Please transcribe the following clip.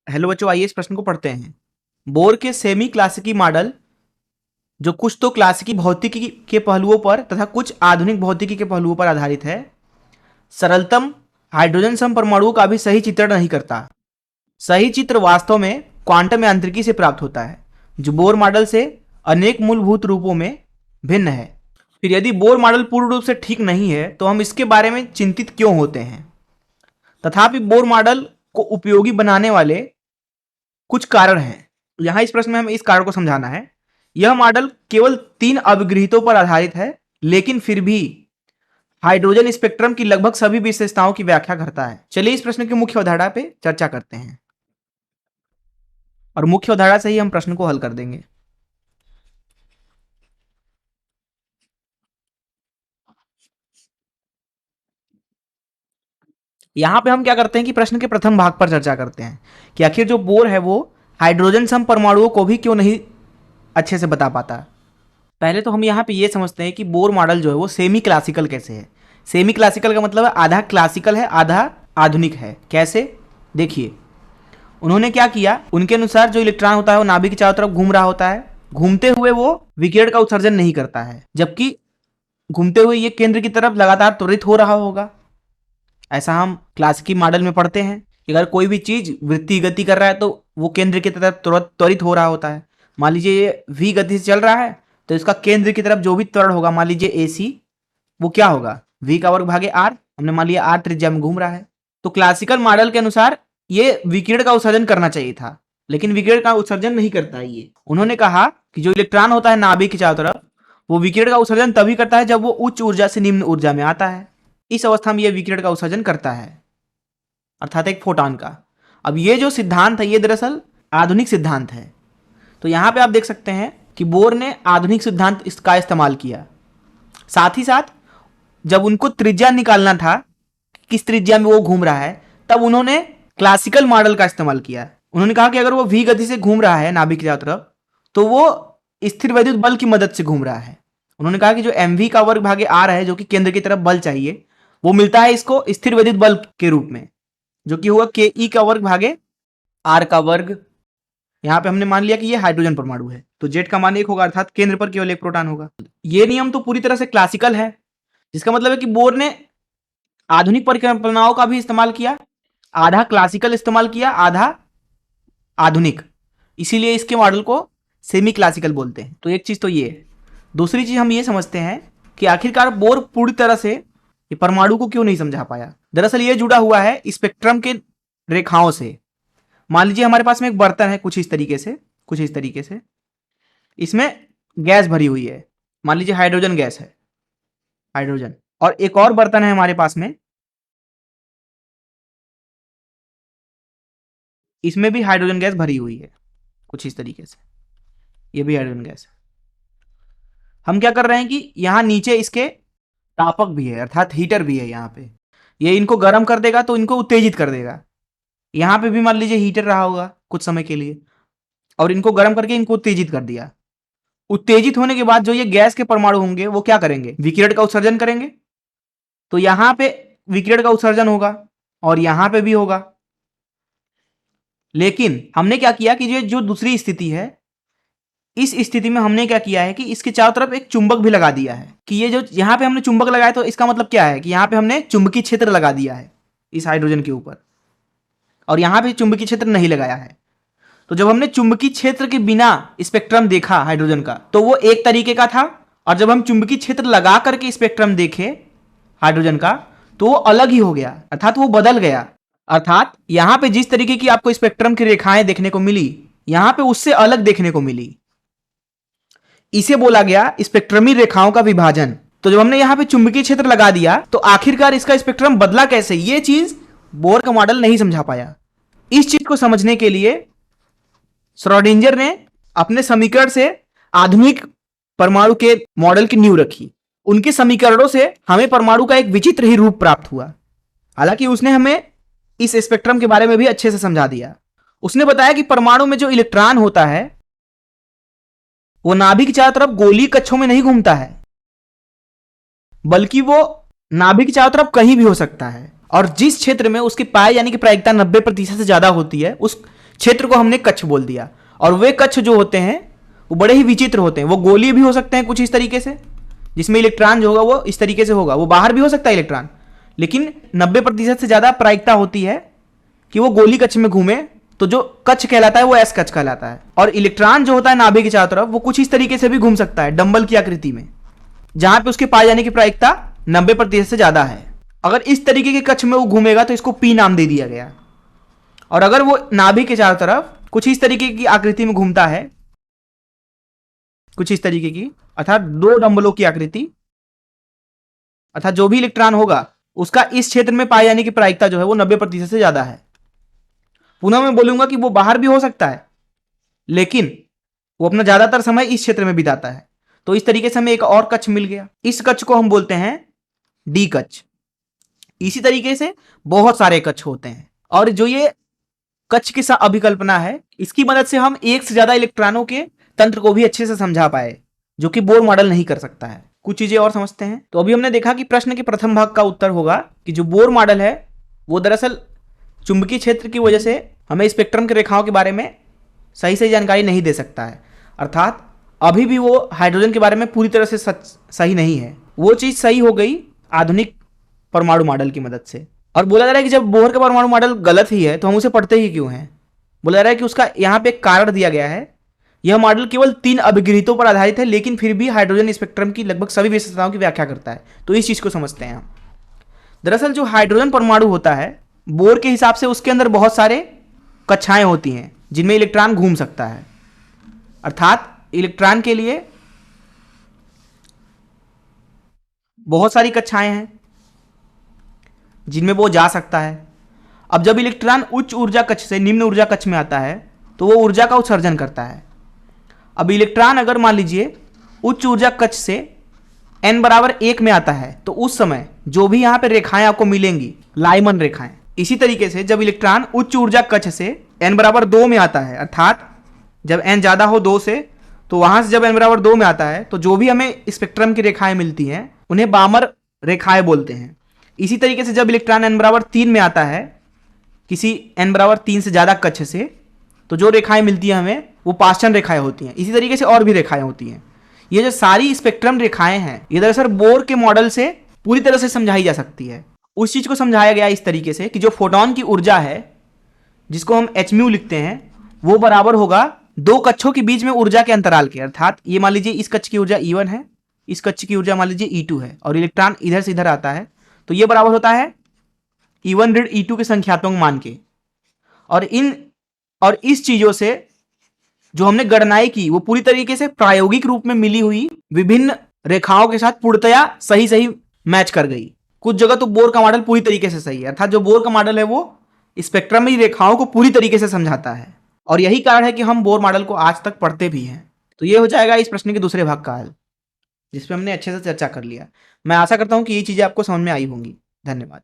Hello बच्चों, आइए इस प्रश्न को पढ़ते हैं। बोर के सेमी क्लासिकी मॉडल जो कुछ तो क्लासिकी भौतिकी के पहलुओं पर तथा कुछ आधुनिक भौतिकी के पहलुओं पर आधारित है, सरलतम हाइड्रोजन सम परमाणुओं का भी सही चित्रण नहीं करता। सही चित्र वास्तव में क्वांटम यांत्रिकी से प्राप्त होता है, जो बोर मॉडल से अनेक मूलभूत रूपों में भिन्न है। फिर यदि बोर मॉडल पूर्ण रूप से ठीक नहीं है तो हम इसके बारे में चिंतित क्यों होते हैं? तथापि बोर मॉडल को उपयोगी बनाने वाले कुछ कारण हैं। यहां इस प्रश्न में हमें इस कारण को समझाना है। यह मॉडल केवल 3 अवगृहितों पर आधारित है, लेकिन फिर भी हाइड्रोजन स्पेक्ट्रम की लगभग सभी विशेषताओं की व्याख्या करता है। चलिए इस प्रश्न की मुख्य अवधारणा पे चर्चा करते हैं और मुख्य अवधारणा से ही हम प्रश्न को हल कर देंगे। यहां पे हम क्या करते हैं कि प्रश्न के प्रथम भाग पर चर्चा करते हैं कि आखिर जो बोर है वो हाइड्रोजन सम परमाणुओं को भी क्यों नहीं अच्छे से बता पाता। पहले तो हम यहाँ पे ये समझते हैं कि बोर मॉडल जो है वो सेमी क्लासिकल कैसे है। सेमी क्लासिकल का मतलब है आधा क्लासिकल है आधा आधुनिक है। कैसे? देखिए, उन्होंने क्या किया, उनके अनुसार जो इलेक्ट्रॉन होता है वो नाभिक के चारों तरफ घूम रहा होता है। घूमते हुए वो विकिरण का उत्सर्जन नहीं करता है, जबकि घूमते हुए ये केंद्र की तरफ लगातार त्वरित हो रहा होगा। ऐसा हम क्लासिकी मॉडल में पढ़ते हैं कि अगर कोई भी चीज वृत्तीय गति कर रहा है तो वो केंद्र की तरफ त्वरित हो रहा होता है। मान लीजिए ये v गति से चल रहा है तो इसका केंद्र की तरफ जो भी त्वरण होगा, मान लीजिए ac, वो क्या होगा, v का वर्ग भागे r। हमने मान लिया r त्रिज्या में घूम रहा है। तो क्लासिकल मॉडल के अनुसार ये विकिरण का उत्सर्जन करना चाहिए था, लेकिन विकिरण का उत्सर्जन नहीं करता है। ये उन्होंने कहा कि जो इलेक्ट्रॉन होता है नाभिक के चारों तरफ, वो विकिरण का उत्सर्जन तभी करता है जब वो उच्च ऊर्जा से निम्न ऊर्जा में आता है। इस अवस्था में यह विकिरण का उत्सर्जन करता है, अर्थात एक फोटॉन का। अब ये जो सिद्धांत है ये दरअसल आधुनिक सिद्धांत है। तो यहां पे आप देख सकते हैं कि बोर ने आधुनिक सिद्धांत इसका इस्तेमाल किया। साथ ही साथ जब उनको त्रिज्या निकालना था, किस त्रिज्या में वो घूम रहा है, तब उन्होंने क्लासिकल मॉडल का इस्तेमाल किया। उन्होंने कहा कि अगर वो v गति से घूम रहा है नाभिक की चारों तरफ, तो वो स्थिर वैद्युत बल की मदद से घूम रहा है। उन्होंने कहा कि जो mv का वर्ग भागे r है, जो कि केंद्र की तरफ बल चाहिए, वो मिलता है इसको स्थिर वैद्युत बल के रूप में, जो कि हुआ के ई का वर्ग भागे आर का वर्ग। यहां पे हमने मान लिया कि ये हाइड्रोजन परमाणु है, तो जेड का मान 1 होगा, अर्थात केंद्र पर केवल एक प्रोटॉन होगा। ये नियम तो पूरी तरह से क्लासिकल है, जिसका मतलब है कि बोर ने आधुनिक परिकल्पनाओं का भी इस्तेमाल किया, आधा क्लासिकल इस्तेमाल किया, आधा आधुनिक। इसीलिए इसके मॉडल को सेमी क्लासिकल बोलते हैं। तो एक चीज तो ये है। दूसरी चीज हम ये समझते हैं कि आखिरकार बोर पूरी तरह से ये परमाणु को क्यों नहीं समझा पाया। दरअसल ये जुड़ा हुआ है स्पेक्ट्रम के रेखाओं से। मान लीजिए हमारे पास में एक बर्तन है, कुछ इस तरीके से इसमें गैस भरी हुई है। मान लीजिए हाइड्रोजन गैस है, हाइड्रोजन। और एक और बर्तन है हमारे पास में, इसमें भी हाइड्रोजन गैस भरी हुई है, कुछ इस तरीके से। ये भी हाइड्रोजन गैस है। हम क्या कर रहे हैं कि यहां नीचे इसके तापक भी है, अर्थात हीटर भी है। यहां पे ये इनको गर्म कर देगा तो इनको उत्तेजित कर देगा। यहां पे भी मान लीजिए हीटर रहा होगा कुछ समय के लिए, और इनको गर्म करके इनको उत्तेजित कर दिया। उत्तेजित होने के बाद जो ये गैस के परमाणु होंगे वो क्या करेंगे, विकिरण का उत्सर्जन करेंगे। तो यहां पे विकिरण का उत्सर्जन होगा और यहां पे भी होगा। लेकिन हमने क्या किया कि ये जो दूसरी स्थिति है, इस स्थिति में हमने क्या किया है कि इसके चारों तरफ एक चुंबक भी लगा दिया है। कि ये जो यहां पे हमने चुंबक लगाया, तो इसका मतलब क्या है कि यहां पे हमने चुंबकीय क्षेत्र लगा दिया है इस हाइड्रोजन के ऊपर, और यहां पे चुंबकीय क्षेत्र नहीं लगाया है। तो जब हमने चुंबकीय क्षेत्र के बिना स्पेक्ट्रम देखा हाइड्रोजन का, तो वो एक तरीके का था, और जब हम चुंबकीय क्षेत्र लगा करके स्पेक्ट्रम देखे हाइड्रोजन का, तो वो अलग ही हो गया, अर्थात वो बदल गया। अर्थात यहां पे जिस तरीके की आपको स्पेक्ट्रम की रेखाएं देखने को मिली, यहां पे उससे अलग देखने को मिली। इसे बोला गया स्पेक्ट्रमी रेखाओं का विभाजन। तो जब हमने यहां पे चुंबकीय क्षेत्र लगा दिया, तो आखिरकार इसका स्पेक्ट्रम बदला कैसे, ये चीज बोर का मॉडल नहीं समझा पाया। इस चीज को समझने के लिए श्रोडिंगर ने अपने समीकरण से आधुनिक परमाणु के मॉडल की नींव रखी। उनके समीकरणों से हमें परमाणु का एक विचित्र ही रूप प्राप्त हुआ। हालांकि उसने हमें इस स्पेक्ट्रम के बारे में भी अच्छे से समझा दिया। उसने बताया कि परमाणु में जो इलेक्ट्रॉन होता है वो नाभिक के चारों तरफ गोलीय कक्षों में नहीं घूमता है, बल्कि वो नाभिक के चारों तरफ कहीं भी हो सकता है। और जिस क्षेत्र में उसकी पाई यानी कि प्रायिकता 90% से ज्यादा होती है, उस क्षेत्र को हमने कक्ष बोल दिया। और वे कक्ष जो होते हैं वो बड़े ही विचित्र होते हैं। वो गोलीय भी हो सकते हैं कुछ इस तरीके से, जिसमें इलेक्ट्रॉन जो होगा वो इस तरीके से होगा, वो बाहर भी हो सकता है इलेक्ट्रॉन, लेकिन 90% से ज्यादा प्रायिकता होती है कि वो गोली कक्ष में घूमे, तो जो कक्ष कहलाता है वो एस कक्ष कहलाता है। और इलेक्ट्रॉन जो होता है नाभिक के चारों तरफ, वो कुछ इस तरीके से भी घूम सकता है, डंबल की आकृति में, जहां पे उसके पाए जाने की प्रायिकता 90% से ज्यादा है। अगर इस तरीके के कक्ष में वो घूमेगा तो इसको पी नाम दे दिया गया। और अगर वो नाभिक के चारों तरफ कुछ इस तरीके की आकृति में घूमता है, कुछ इस तरीके की, अर्थात दो डंबलों की आकृति, अर्थात जो भी इलेक्ट्रॉन होगा उसका इस क्षेत्र में पाए जाने की प्रायिकता जो है वो 90% से ज्यादा है। पुनः मैं बोलूंगा कि वो बाहर भी हो सकता है, लेकिन वो अपना ज्यादातर समय इस क्षेत्र में बिताता है। तो इस तरीके से हमें एक और कक्ष मिल गया। इस कक्ष को हम बोलते हैं डी कक्ष। इसी तरीके से बहुत सारे कक्ष होते हैं, और जो ये कक्ष की अभिकल्पना है, इसकी मदद से हम एक से ज्यादा इलेक्ट्रॉनों के तंत्र को भी अच्छे से समझा पाए, जो कि बोर मॉडल नहीं कर सकता है। कुछ चीजें और समझते हैं। तो अभी हमने देखा कि प्रश्न के प्रथम भाग का उत्तर होगा कि जो बोर मॉडल है वो दरअसल चुंबकीय क्षेत्र की वजह से हमें स्पेक्ट्रम के रेखाओं के बारे में सही जानकारी नहीं दे सकता है। अर्थात अभी भी वो हाइड्रोजन के बारे में पूरी तरह से सही नहीं है। वो चीज सही हो गई आधुनिक परमाणु मॉडल की मदद से। और बोला जा रहा है कि जब बोहर का परमाणु मॉडल गलत ही है तो हम उसे पढ़ते ही क्यों हैं। बोला जा रहा है कि उसका यहाँ पे एक कारण दिया गया है। यह मॉडल केवल 3 अभिगृहितों पर आधारित है, लेकिन फिर भी हाइड्रोजन स्पेक्ट्रम की लगभग सभी विशेषताओं की व्याख्या करता है। तो इस चीज को समझते हैं हम। दरअसल जो हाइड्रोजन परमाणु होता है, बोर के हिसाब से उसके अंदर बहुत सारे कक्षाएं होती हैं जिनमें इलेक्ट्रॉन घूम सकता है। अर्थात इलेक्ट्रॉन के लिए बहुत सारी कक्षाएं हैं जिनमें वो जा सकता है। अब जब इलेक्ट्रॉन उच्च ऊर्जा कक्ष से निम्न ऊर्जा कक्ष में आता है तो वो ऊर्जा का उत्सर्जन करता है। अब इलेक्ट्रॉन अगर मान लीजिए उच्च ऊर्जा कक्ष से n बराबर 1 में आता है तो उस समय जो भी यहां पे रेखाएं आपको मिलेंगी, लाइमन रेखाएं। इसी तरीके से जब इलेक्ट्रॉन उच्च ऊर्जा कक्ष से n बराबर 2 में आता है, अर्थात जब n ज्यादा हो 2 से, तो वहां से जब n बराबर 2 में आता है तो जो भी हमें स्पेक्ट्रम की रेखाएं मिलती हैं उन्हें बामर रेखाएं बोलते हैं। इसी तरीके से जब इलेक्ट्रॉन n बराबर 3 में आता है, किसी n बराबर 3 से ज्यादा कक्ष से, तो जो रेखाएं मिलती हैं हमें वो पाश्चन रेखाएं होती हैं। इसी तरीके से और भी रेखाएं होती हैं। ये जो सारी स्पेक्ट्रम रेखाएं हैं ये दरअसल बोर के मॉडल से पूरी तरह से समझाई जा सकती है। उस चीज को समझाया गया इस तरीके से कि जो फोटोन की ऊर्जा है, जिसको हम hν लिखते हैं, वो बराबर होगा 2 कक्षों के बीच में ऊर्जा के अंतराल के। अर्थात ये मान लीजिए इस कक्ष की ऊर्जा E1 है, इस कक्ष की ऊर्जा मान लीजिए E2 है, और इलेक्ट्रॉन इधर से इधर आता है, तो ये बराबर होता है E1 ऋण E2 के संख्यात्मक मान के। और इस चीजों से जो हमने गणनाएं की वो पूरी तरीके से प्रायोगिक रूप में मिली हुई विभिन्न रेखाओं के साथ पूर्णतया सही मैच कर गई। कुछ जगह तो बोर का मॉडल पूरी तरीके से सही है। अर्थात जो बोर का मॉडल है वो स्पेक्ट्रम में रेखाओं को पूरी तरीके से समझाता है, और यही कारण है कि हम बोर मॉडल को आज तक पढ़ते भी हैं। तो ये हो जाएगा इस प्रश्न के दूसरे भाग का हल, जिसपे हमने अच्छे से चर्चा कर लिया। मैं आशा करता हूं कि ये चीजें आपको समझ में आई होंगी। धन्यवाद।